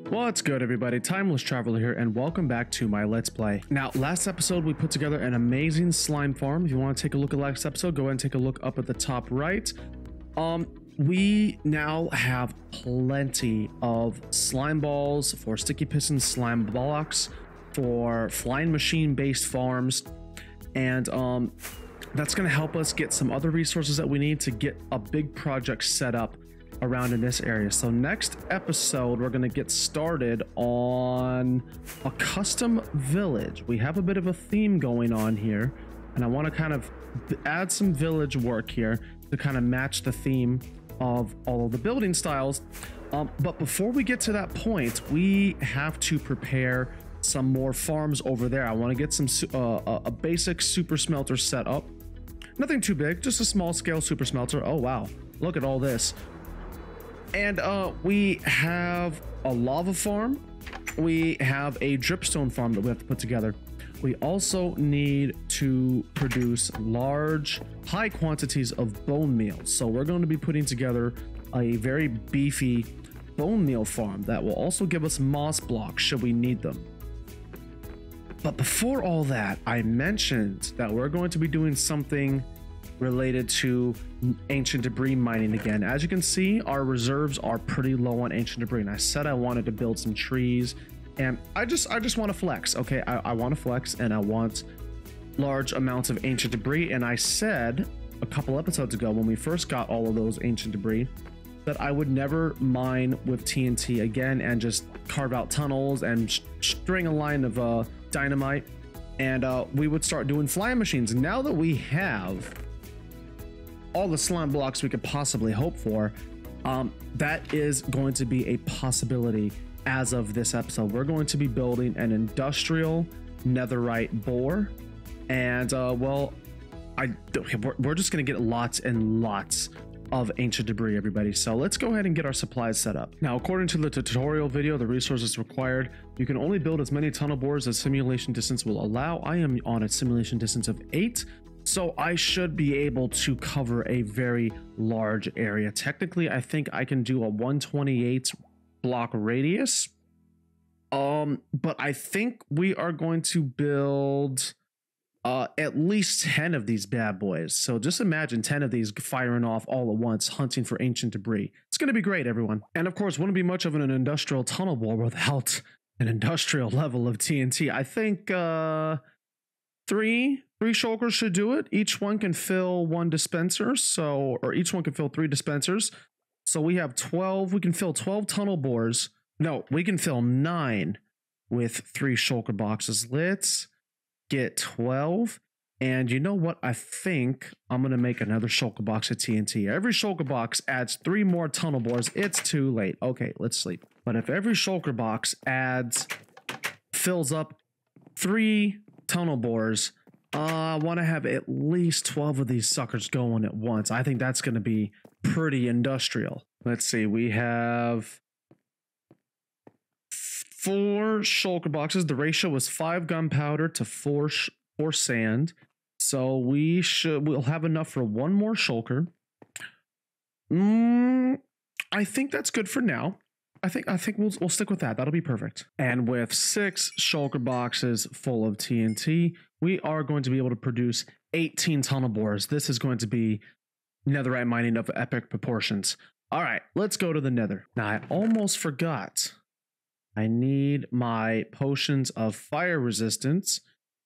What's good, everybody? Timeless Traveler here, and welcome back to my Let's Play. Now, last episode we put together an amazing slime farm. If you want to take a look at last episode, go ahead and take a look up at the top right. We now have plenty of slime balls for sticky piston slime blocks for flying machine based farms, and that's going to help us get some other resources that we need to get a big project set up around in this area. So next episode we're going to get started on a custom village. We have a bit of a theme going on here, and I want to kind of add some village work here to kind of match the theme of all of the building styles. But before we get to that point, we have to prepare some more farms over there. I want to get some a basic super smelter set up. Nothing too big, just a small scale super smelter. Oh wow, look at all this. And we have a lava farm. We have a dripstone farm that we have to put together. We also need to produce high quantities of bone meal. So we're going to be putting together a very beefy bone meal farm that will also give us moss blocks should we need them. But before all that, I mentioned that we're going to be doing something related to ancient debris mining again. As you can see, our reserves are pretty low on ancient debris, and I said I wanted to build some trees, and I just want to flex. Okay, I want to flex, and I want large amounts of ancient debris. And I said a couple episodes ago when we first got all of those ancient debris that I would never mine with TNT again and just carve out tunnels and string a line of dynamite, and we would start doing flying machines. Now that we have all the slime blocks we could possibly hope for, that is going to be a possibility. As of this episode, we're going to be building an industrial netherite bore, and well, we're just going to get lots and lots of ancient debris, everybody. So let's go ahead and get our supplies set up. Now, according to the tutorial video, the resources required, you can only build as many tunnel bores as simulation distance will allow. I am on a simulation distance of 8, so I should be able to cover a very large area. Technically, I think I can do a 128 block radius, but I think we are going to build at least 10 of these bad boys. So just imagine 10 of these firing off all at once, hunting for ancient debris. It's going to be great, everyone. And of course, wouldn't be much of an industrial tunnel bore without an industrial level of TNT. I think three shulkers should do it. Each one can fill 1 dispenser, or each one can fill 3 dispensers. So we have 12. We can fill 12 tunnel bores. No, we can fill 9 with 3 shulker boxes. Let's get 12. And you know what? I think I'm going to make another shulker box of TNT. Every shulker box adds 3 more tunnel bores. It's too late. Okay, let's sleep. But if every shulker box fills up 3 tunnel bores, I want to have at least 12 of these suckers going at once. I think that's going to be pretty industrial. Let's see, we have 4 shulker boxes. The ratio is 5 gunpowder to 4 sand. So we'll have enough for 1 more shulker. I think that's good for now. I think we'll stick with that. That'll be perfect. And with 6 shulker boxes full of TNT, we are going to be able to produce 18 tunnel bores. This is going to be netherite mining of epic proportions. All right, let's go to the nether. Now, I almost forgot. I need my potions of fire resistance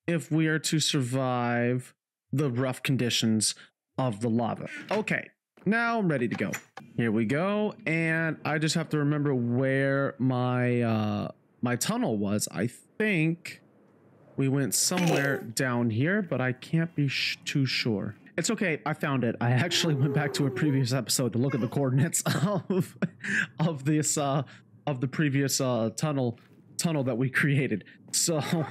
if we are to survive the rough conditions of the lava. Okay, now I'm ready to go. Here we go, and I just have to remember where my my tunnel was. I think we went somewhere down here, but I can't be too sure. It's okay, I found it. I actually went back to a previous episode to look at the coordinates of the previous tunnel that we created. So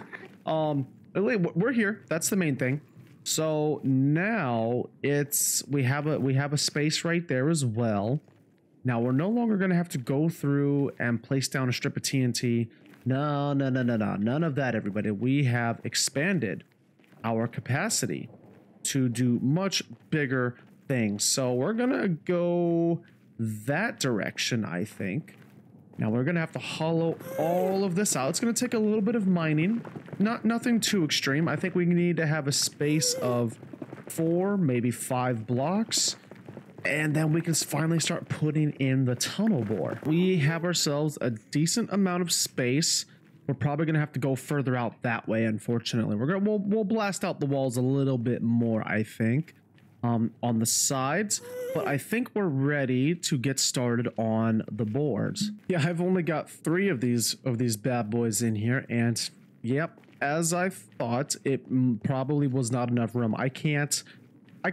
we're here. That's the main thing. So now we have a space right there as well. Now we're no longer going to have to go through and place down a strip of TNT. No, none of that, everybody. We have expanded our capacity to do much bigger things. So we're gonna go that direction, I think. Now we're gonna have to hollow all of this out. It's gonna take a little bit of mining, nothing too extreme. I think we need to have a space of 4, maybe 5 blocks, and then we can finally start putting in the tunnel bore. We have ourselves a decent amount of space. We're probably gonna have to go further out that way, unfortunately. We'll blast out the walls a little bit more, I think, on the sides, but I think we're ready to get started on the boards. Yeah, I've only got 3 of these bad boys in here, and yep, as I thought, it probably was not enough room. I can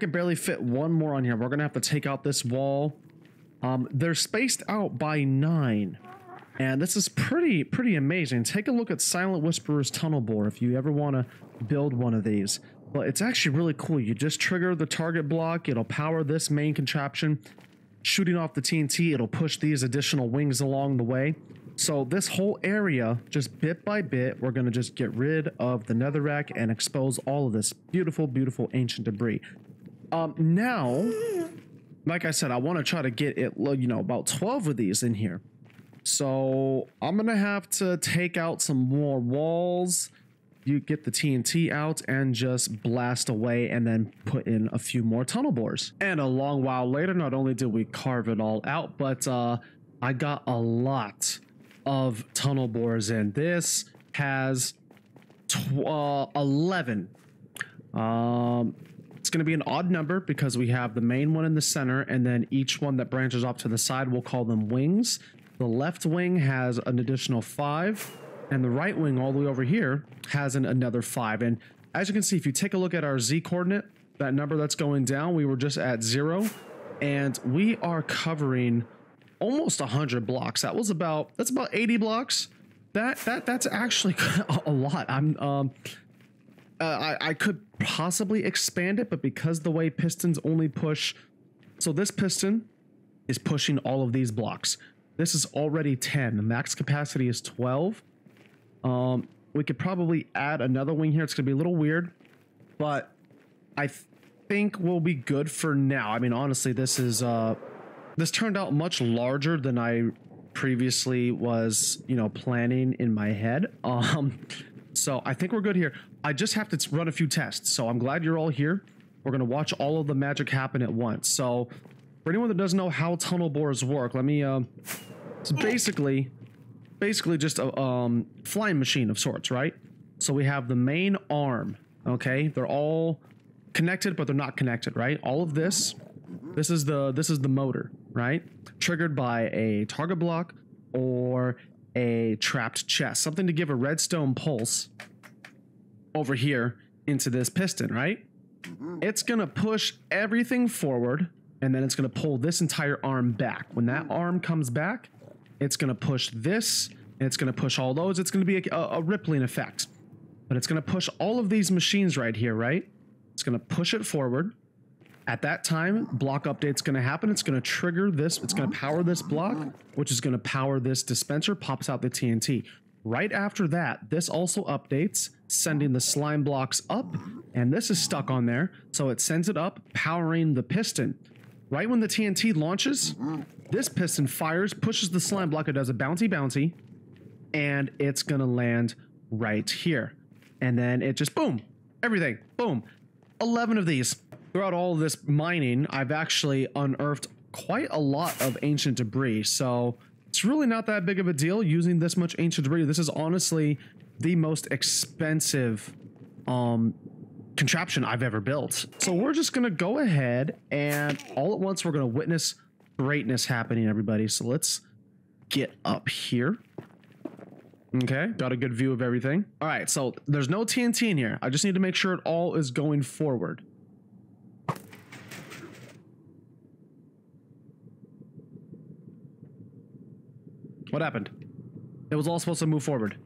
barely fit 1 more on here. We're gonna have to take out this wall. They're spaced out by 9. And this is pretty amazing. Take a look at Silent Whisperer's tunnel bore if you ever want to build one of these. But it's actually really cool. You just trigger the target block. It'll power this main contraption. Shooting off the TNT, it'll push these additional wings along the way. So this whole area, just bit by bit, we're going to just get rid of the netherrack and expose all of this beautiful, beautiful ancient debris. Now, like I said, I want to try to get it, you know, about 12 of these in here. So I'm gonna have to take out some more walls. You get the TNT out and just blast away, and then put in a few more tunnel bores. And a long while later, not only did we carve it all out, but I got a lot of tunnel bores in. This has 11. It's going to be an odd number because we have the main one in the center, and then each one that branches off to the side, we'll call them wings. The left wing has an additional 5, and the right wing all the way over here has another 5. And as you can see, if you take a look at our Z coordinate, that number that's going down, we were just at 0, and we are covering almost 100 blocks. That's about 80 blocks. That's actually a lot. I could possibly expand it, but because the way pistons only push, so this piston is pushing all of these blocks. This is already 10. The max capacity is 12. We could probably add another wing here. It's gonna be a little weird, but I think we'll be good for now. I mean, honestly, this turned out much larger than I previously was, you know, planning in my head. So I think we're good here. I just have to run a few tests. So I'm glad you're all here. We're gonna watch all of the magic happen at once. So for anyone that doesn't know how tunnel bores work, let me, it's basically just a flying machine of sorts, right? So we have the main arm, okay? They're all connected, but they're not connected, right? All of this is the motor, right? Triggered by a target block or a trapped chest, something to give a redstone pulse over here into this piston, right? It's gonna push everything forward, and then it's going to pull this entire arm back. When that arm comes back, it's going to push this, and it's going to push all those. It's going to be a rippling effect. But it's going to push all of these machines right here, right? It's going to push it forward. At that time, block update's going to happen. It's going to trigger this. It's going to power this block, which is going to power this dispenser, pops out the TNT. Right after that, this also updates, sending the slime blocks up, and this is stuck on there. So it sends it up, powering the piston. Right when the TNT launches, this piston fires, pushes the slime block, it does a bouncy, and it's gonna land right here. And then it just, boom, everything, boom. 11 of these. Throughout all of this mining, I've actually unearthed quite a lot of ancient debris, so it's really not that big of a deal using this much ancient debris. This is honestly the most expensive contraption I've ever built. So we're just gonna go ahead and all at once we're gonna witness greatness happening, everybody. So let's get up here. Okay, got a good view of everything. All right, so there's no TNT in here. I just need to make sure it all is going forward. What happened? It was all supposed to move forward.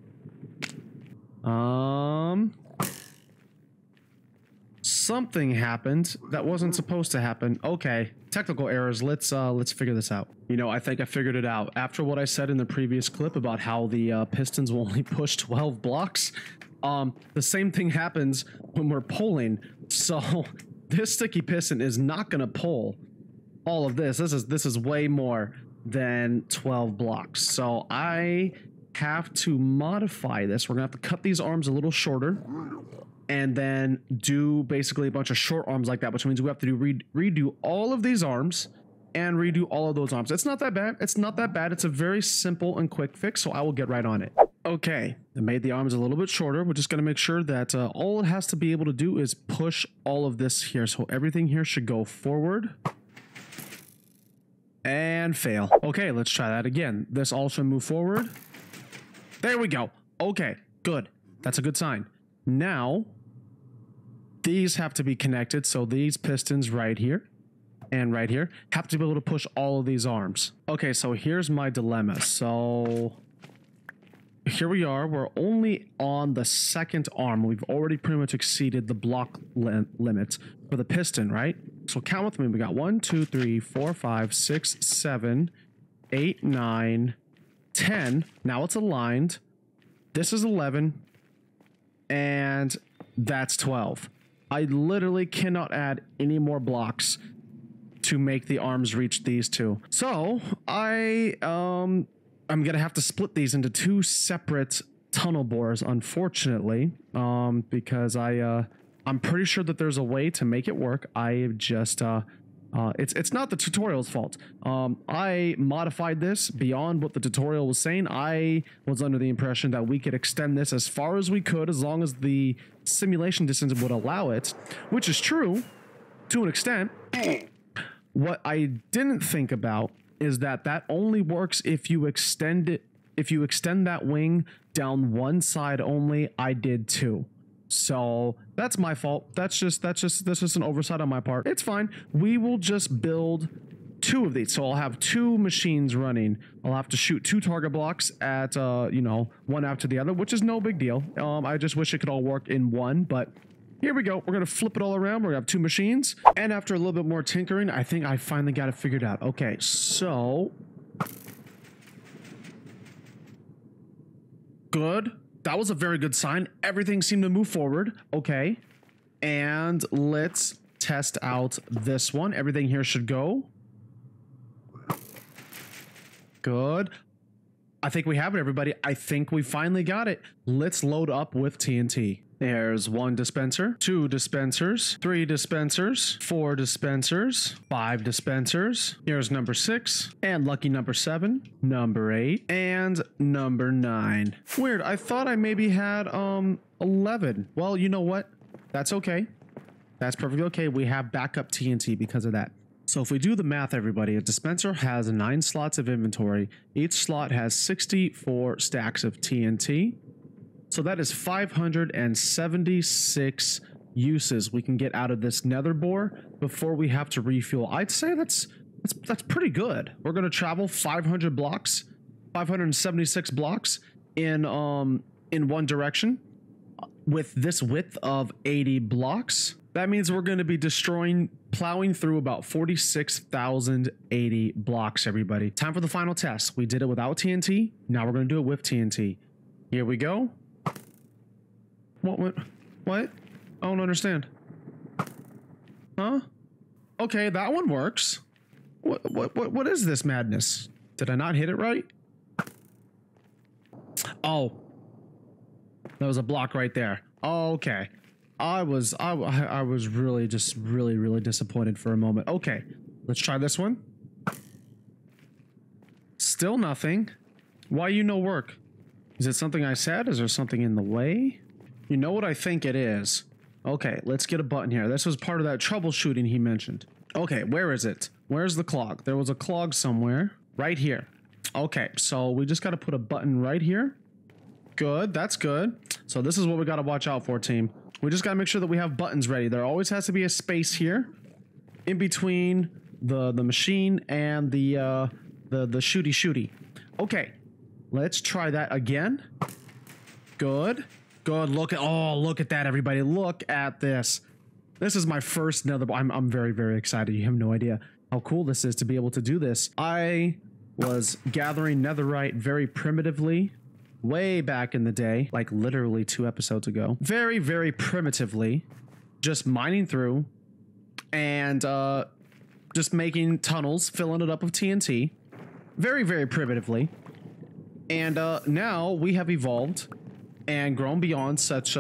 Something happened that wasn't supposed to happen. Okay, technical errors. Let's figure this out. You know, I think I figured it out. After what I said in the previous clip about how the pistons will only push 12 blocks, the same thing happens when we're pulling. So this sticky piston is not going to pull all of this. This is way more than 12 blocks. So I have to modify this. We're gonna have to cut these arms a little shorter and then do basically a bunch of short arms like that, which means we have to do redo all of these arms and redo all of those arms. It's not that bad. It's not that bad. It's a very simple and quick fix, so I will get right on it. Okay, I made the arms a little bit shorter. We're just gonna make sure that all it has to be able to do is push all of this here. So everything here should go forward and fail. Okay, let's try that again. This all should move forward. There we go. Okay, good. That's a good sign. Now, these have to be connected. So these pistons right here and right here have to be able to push all of these arms. Okay, so here's my dilemma. So here we are. We're only on the second arm. We've already pretty much exceeded the block limit for the piston, right? So count with me. We got 1, 2, 3, 4, 5, 6, 7, 8, 9, 10. Now it's aligned. This is 11. And that's 12. I literally cannot add any more blocks to make the arms reach these two. So I'm gonna have to split these into two separate tunnel bores, unfortunately, because I'm pretty sure that there's a way to make it work. I just it's not the tutorial's fault. I modified this beyond what the tutorial was saying. I was under the impression that we could extend this as far as we could, as long as the simulation distance would allow it, which is true to an extent. What I didn't think about is that that only works if you extend it. If you extend that wing down one side only. I did too. So that's my fault. That's just an oversight on my part. It's fine. We will just build two of these. So I'll have two machines running. I'll have to shoot two target blocks at you know, one after the other, which is no big deal. I just wish it could all work in one, but here we go. We're gonna flip it all around. We're gonna have two machines, and after a little bit more tinkering, I think I finally got it figured out. Okay, so good. That was a very good sign. Everything seemed to move forward. Okay. And let's test out this one. Everything here should go. Good. I think we have it, everybody. I think we finally got it. Let's load up with TNT. There's one dispenser, two dispensers, three dispensers, four dispensers, five dispensers. Here's number 6, and lucky number 7, number 8, and number 9. Weird. I thought I maybe had 11. Well, you know what? That's okay. That's perfectly okay. We have backup TNT because of that. So if we do the math, everybody, a dispenser has 9 slots of inventory. Each slot has 64 stacks of TNT. So that is 576 uses we can get out of this nether bore before we have to refuel. I'd say that's pretty good. We're going to travel 500 blocks, 576 blocks in one direction with this width of 80 blocks. That means we're going to be plowing through about 46,080 blocks, everybody. Time for the final test. We did it without TNT. Now we're going to do it with TNT. Here we go. What? I don't understand. Huh? Okay, that one works. What is this madness? Did I not hit it right? Oh. There was a block right there. Oh, okay. I was really really disappointed for a moment. Okay, let's try this one. Still nothing. Why no work? Is it something I said? Is there something in the way? You know what I think it is. Okay, let's get a button here. This was part of that troubleshooting he mentioned. Okay, where is it? Where's the clog? There was a clog somewhere. Right here. Okay, so we just got to put a button right here. Good, that's good. So this is what we got to watch out for, team. We just got to make sure that we have buttons ready. There always has to be a space here in between the machine and the shooty. Okay, let's try that again. Good. Good. Look at that, everybody. Look at this. This is my first nether. I'm very excited. You have no idea how cool this is to be able to do this. I was gathering netherite very primitively way back in the day, like literally 2 episodes ago. Very primitively, just mining through and just making tunnels, filling it up with TNT. very, very primitively. And now we have evolved and grown beyond such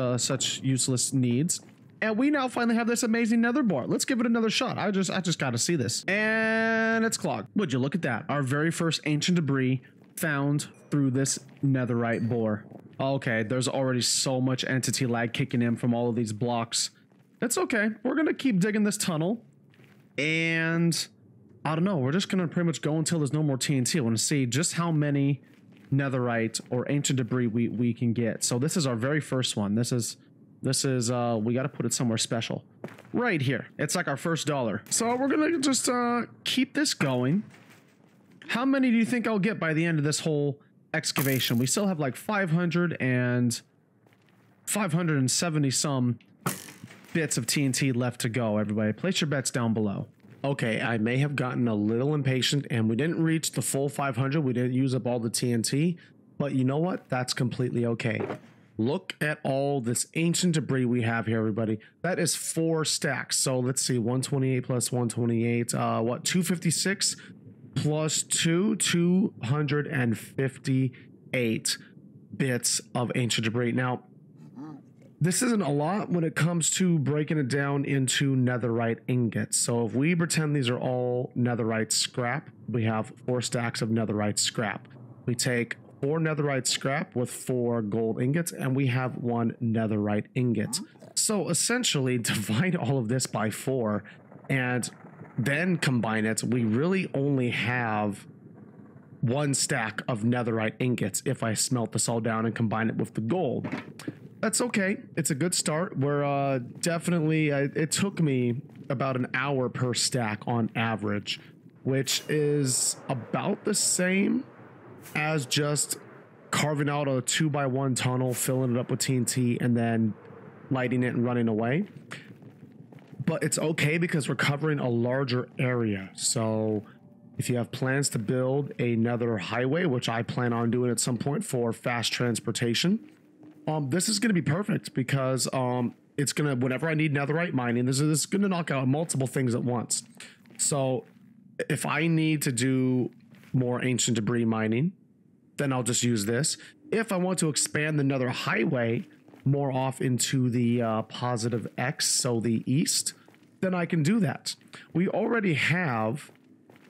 useless needs. And we now finally have this amazing nether bar. Let's give it another shot. I just got to see this. And it's clogged. Would you look at that? Our very first ancient debris found through this netherite bore. Okay, there's already so much entity lag kicking in from all of these blocks. It's okay. We're going to keep digging this tunnel. And I don't know. We're just going to pretty much go until there's no more TNT. I want to see just how many netherite or ancient debris we can get. So this is our very first one. This is we got to put it somewhere special. Right here. It's like our first $1. So we're going to just keep this going. How many do you think I'll get by the end of this whole excavation? We still have like 570 some bits of TNT left to go. Everybody, place your bets down below. Okay, I may have gotten a little impatient and we didn't reach the full 500. We didn't use up all the TNT, but you know what? That's completely okay. Look at all this ancient debris we have here, everybody. That is 4 stacks. So let's see, 128 plus 128, what, 256 plus 258 bits of ancient debris. Now, this isn't a lot when it comes to breaking it down into netherite ingots. So if we pretend these are all netherite scrap, we have 4 stacks of netherite scrap. We take 4 netherite scrap with 4 gold ingots, and we have 1 netherite ingot. So essentially, divide all of this by 4 and then combine it. We really only have 1 stack of netherite ingots if I smelt this all down and combine it with the gold. That's okay. It's a good start. We're definitely, it took me about an hour per stack on average, which is about the same as just carving out a 2x1 tunnel, filling it up with TNT, and then lighting it and running away. But it's okay because we're covering a larger area. So if you have plans to build another highway, which I plan on doing at some point for fast transportation, this is going to be perfect because it's going to, whenever I need netherite mining, this is going to knock out multiple things at once. So if I need to do more ancient debris mining, then I'll just use this. If I want to expand the nether highway more off into the positive X, so the east, then I can do that. We already have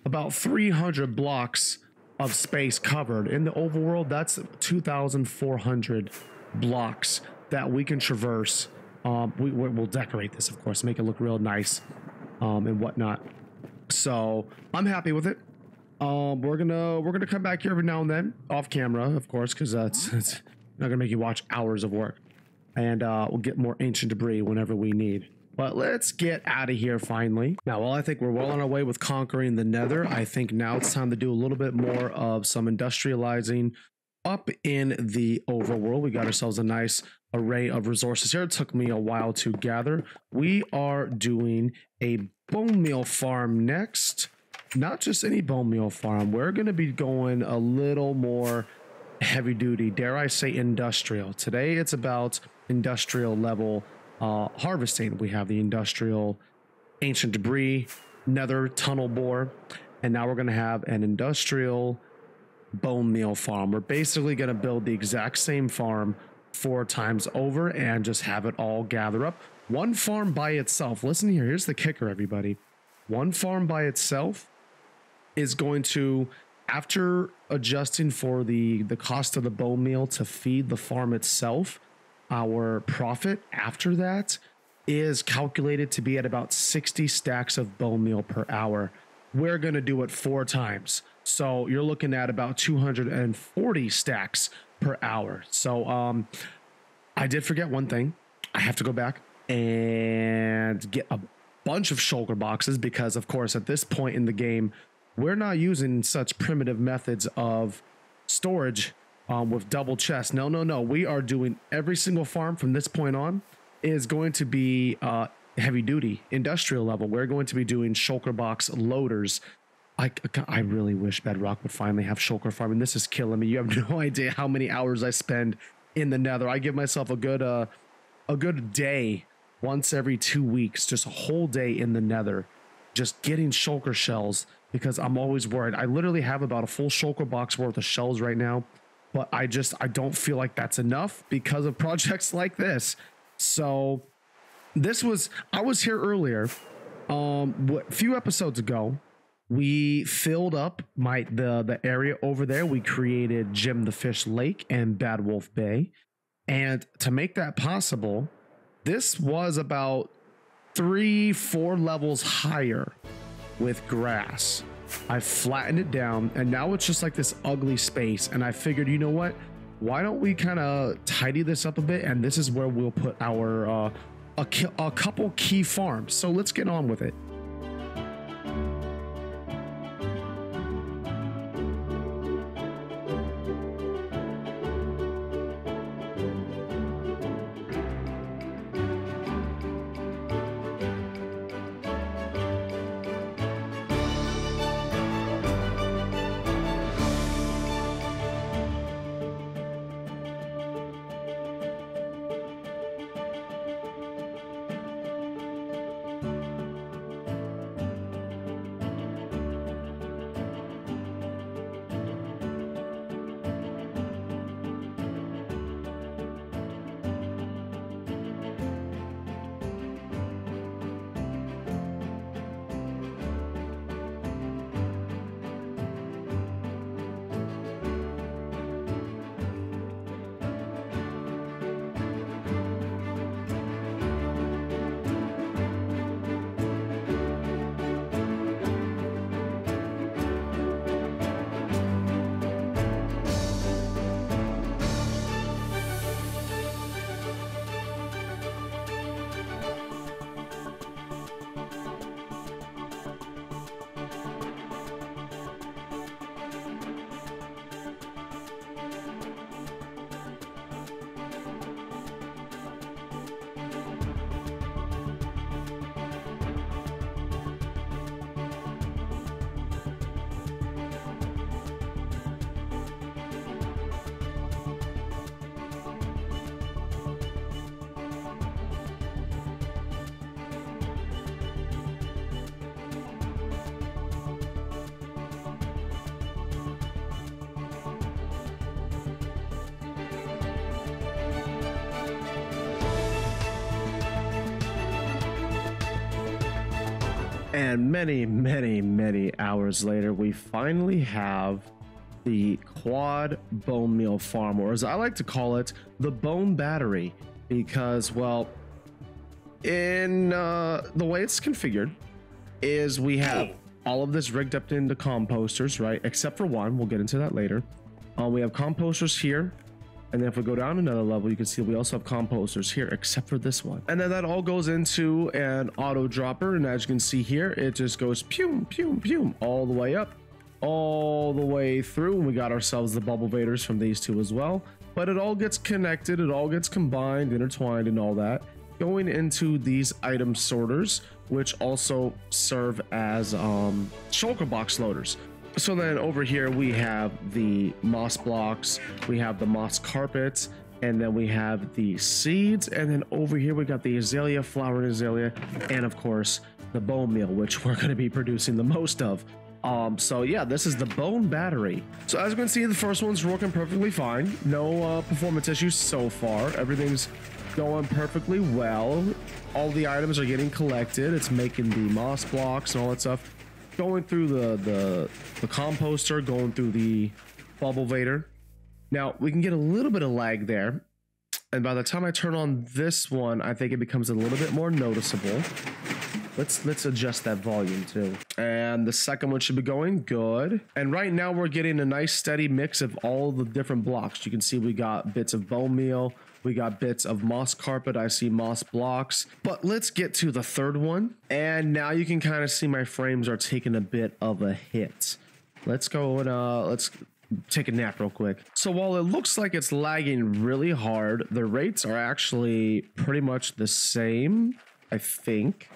about 300 blocks of space covered. In the overworld, that's 2,400 blocks that we can traverse. We'll decorate this, of course, make it look real nice and whatnot. So I'm happy with it. We're gonna come back here every now and then off camera, of course, because it's not gonna make you watch hours of work, and we'll get more ancient debris whenever we need. But let's get out of here finally. Now, while I think we're well on our way with conquering the nether, I think now it's time to do a little bit more of some industrializing up in the overworld. We got ourselves a nice array of resources here. It took me a while to gather. We are doing a bone meal farm next. Not just any bone meal farm. We're going to be going a little more heavy duty, dare I say industrial. Today it's about industrial level harvesting. We have the industrial ancient debris, nether tunnel bore, and now we're going to have an industrial bone meal farm. We're basically going to build the exact same farm 4 times over and just have it all gather up. One farm by itself. Listen here. Here's the kicker, everybody. One farm by itself is going to, after adjusting for the cost of the bone meal to feed the farm itself, our profit after that is calculated to be at about 60 stacks of bone meal per hour. We're going to do it 4 times. So you're looking at about 240 stacks per hour. So I did forget one thing. I have to go back and get a bunch of shulker boxes because, of course, at this point in the game, we're not using such primitive methods of storage with double chests. No. We are doing every single farm from this point on is going to be heavy duty industrial level. We're going to be doing shulker box loaders. I really wish Bedrock would finally have shulker farming. This is killing me. You have no idea how many hours I spend in the nether. I give myself a good day once every 2 weeks, just a whole day in the nether, just getting shulker shells because I'm always worried. I literally have about a full shulker box worth of shells right now, but I don't feel like that's enough because of projects like this. So I was here earlier, a few episodes ago. We filled up the area over there. We created Jim the Fish Lake and Bad Wolf Bay. And to make that possible, this was about 3-4 levels higher with grass. I flattened it down and now it's just like this ugly space. And I figured, you know what? Why don't we kind of tidy this up a bit? And this is where we'll put our a couple key farms. So let's get on with it. And many hours later, we finally have the quad bone meal farm, or as I like to call it, the bone battery, because, well, in the way it's configured is we have all of this rigged up into composters, right? Except for one, we'll get into that later. We have composters here. And then if we go down another level, you can see we also have composters here, except for this one. And then that all goes into an auto dropper. And as you can see here, it just goes pew, pew, pew, all the way up, all the way through. And we got ourselves the bubble vaders from these two as well. But it all gets connected. It all gets combined, intertwined, and all that, going into these item sorters, which also serve as shulker box loaders. So then over here we have the moss blocks, we have the moss carpets, and then we have the seeds, and then over here we got the azalea, flowering azalea, and of course the bone meal, which we're going to be producing the most of. So yeah, this is the bone battery. So as you can see, the first one's working perfectly fine. No performance issues so far. Everything's going perfectly well. All the items are getting collected. It's making the moss blocks and all that stuff. Going through the composter, going through the bubble vader. Now we can get a little bit of lag there, and by the time I turn on this one, I think it becomes a little bit more noticeable. Let's adjust that volume too. And the second one should be going good. And right now we're getting a nice steady mix of all the different blocks. You can see we got bits of bone meal, we got bits of moss carpet, I see moss blocks. But let's get to the third one. And now you can kind of see my frames are taking a bit of a hit. Let's go and let's take a nap real quick. So while it looks like it's lagging really hard, the rates are actually pretty much the same, I think.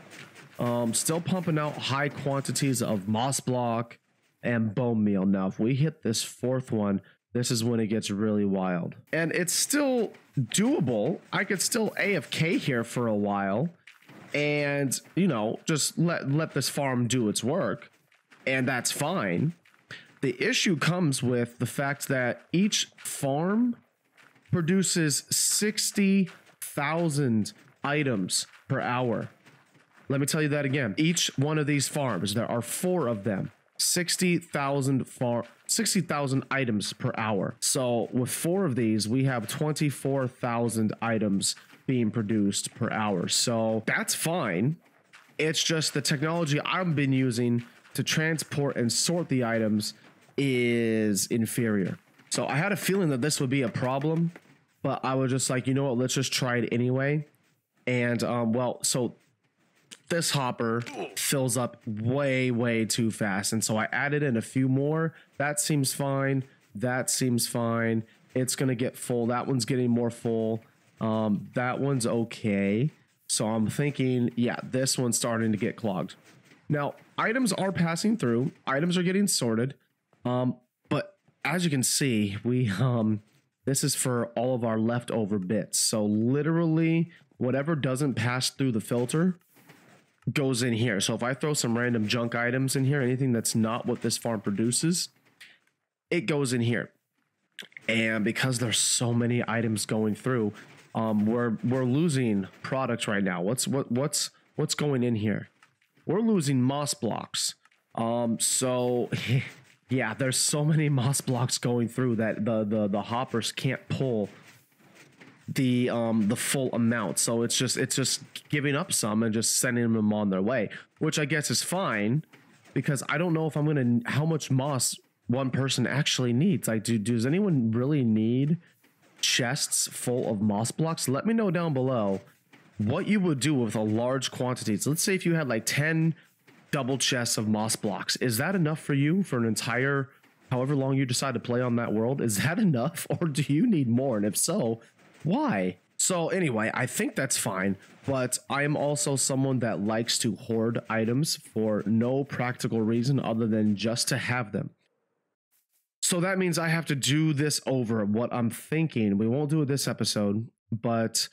Still pumping out high quantities of moss block and bone meal. Now, if we hit this fourth one, this is when it gets really wild. And it's still doable. I could still AFK here for a while and, you know, just let this farm do its work, and that's fine. The issue comes with the fact that each farm produces 60,000 items per hour. Let me tell you that again. Each one of these farms, there are 4 of them. 60,000 items per hour. So with 4 of these, we have 24,000 items being produced per hour. So that's fine. It's just the technology I've been using to transport and sort the items is inferior. So I had a feeling that this would be a problem, but I was just like, you know what, let's just try it anyway. And well, so this hopper fills up way too fast, and so I added in a few more. That seems fine. That seems fine. It's gonna get full. That one's getting more full. That one's okay. So I'm thinking, yeah, this one's starting to get clogged. Now, items are passing through. Items are getting sorted. But as you can see, we this is for all of our leftover bits. So literally whatever doesn't pass through the filter goes in here. So if I throw some random junk items in here, anything that's not what this farm produces, it goes in here. And because there's so many items going through, we're losing products right now. What's going in here? We're losing moss blocks. So yeah, there's so many moss blocks going through that the hoppers can't pull the full amount. So it's just giving up some and just sending them on their way, which I guess is fine, because I don't know if how much moss one person actually needs. Like, does anyone really need chests full of moss blocks? Let me know down below what you would do with a large quantity. So let's say if you had like 10 double chests of moss blocks, is that enough for you for an entire, however long you decide to play on that world? Is that enough, or do you need more? And if so, why? So anyway, I think that's fine, but I am also someone that likes to hoard items for no practical reason other than just to have them. So that means I have to do this over. What I'm thinking, we won't do it this episode, but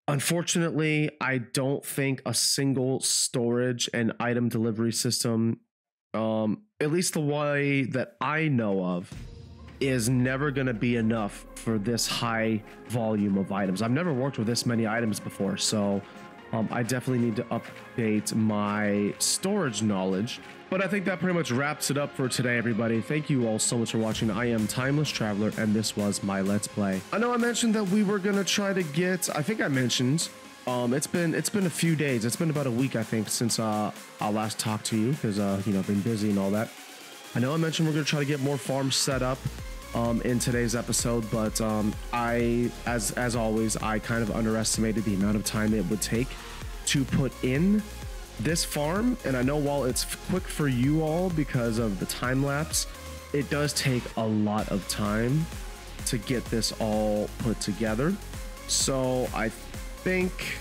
unfortunately, I don't think a single storage and item delivery system, at least the way that I know of, is never going to be enough for this high volume of items. I've never worked with this many items before, so I definitely need to update my storage knowledge. But I think that pretty much wraps it up for today, everybody. Thank you all so much for watching. I am Timeless Traveler, and this was my Let's Play. I know I mentioned that we were gonna try to get, I think I mentioned, it's been a few days. It's been about a week, I think, since I last talked to you, because you know, I've been busy and all that. I know I mentioned we're gonna try to get more farms set up in today's episode, but as always, I kind of underestimated the amount of time it would take to put in this farm. And I know while it's quick for you all because of the time lapse, it does take a lot of time to get this all put together. So I think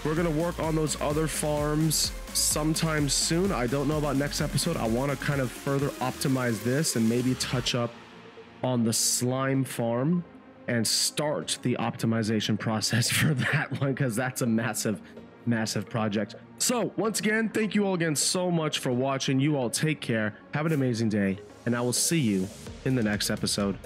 we're gonna work on those other farms sometime soon. I don't know about next episode. I want to kind of further optimize this and maybe touch up on the slime farm and start the optimization process for that one, because that's a massive project. So once again, thank you all again so much for watching. You all take care, have an amazing day, and I will see you in the next episode.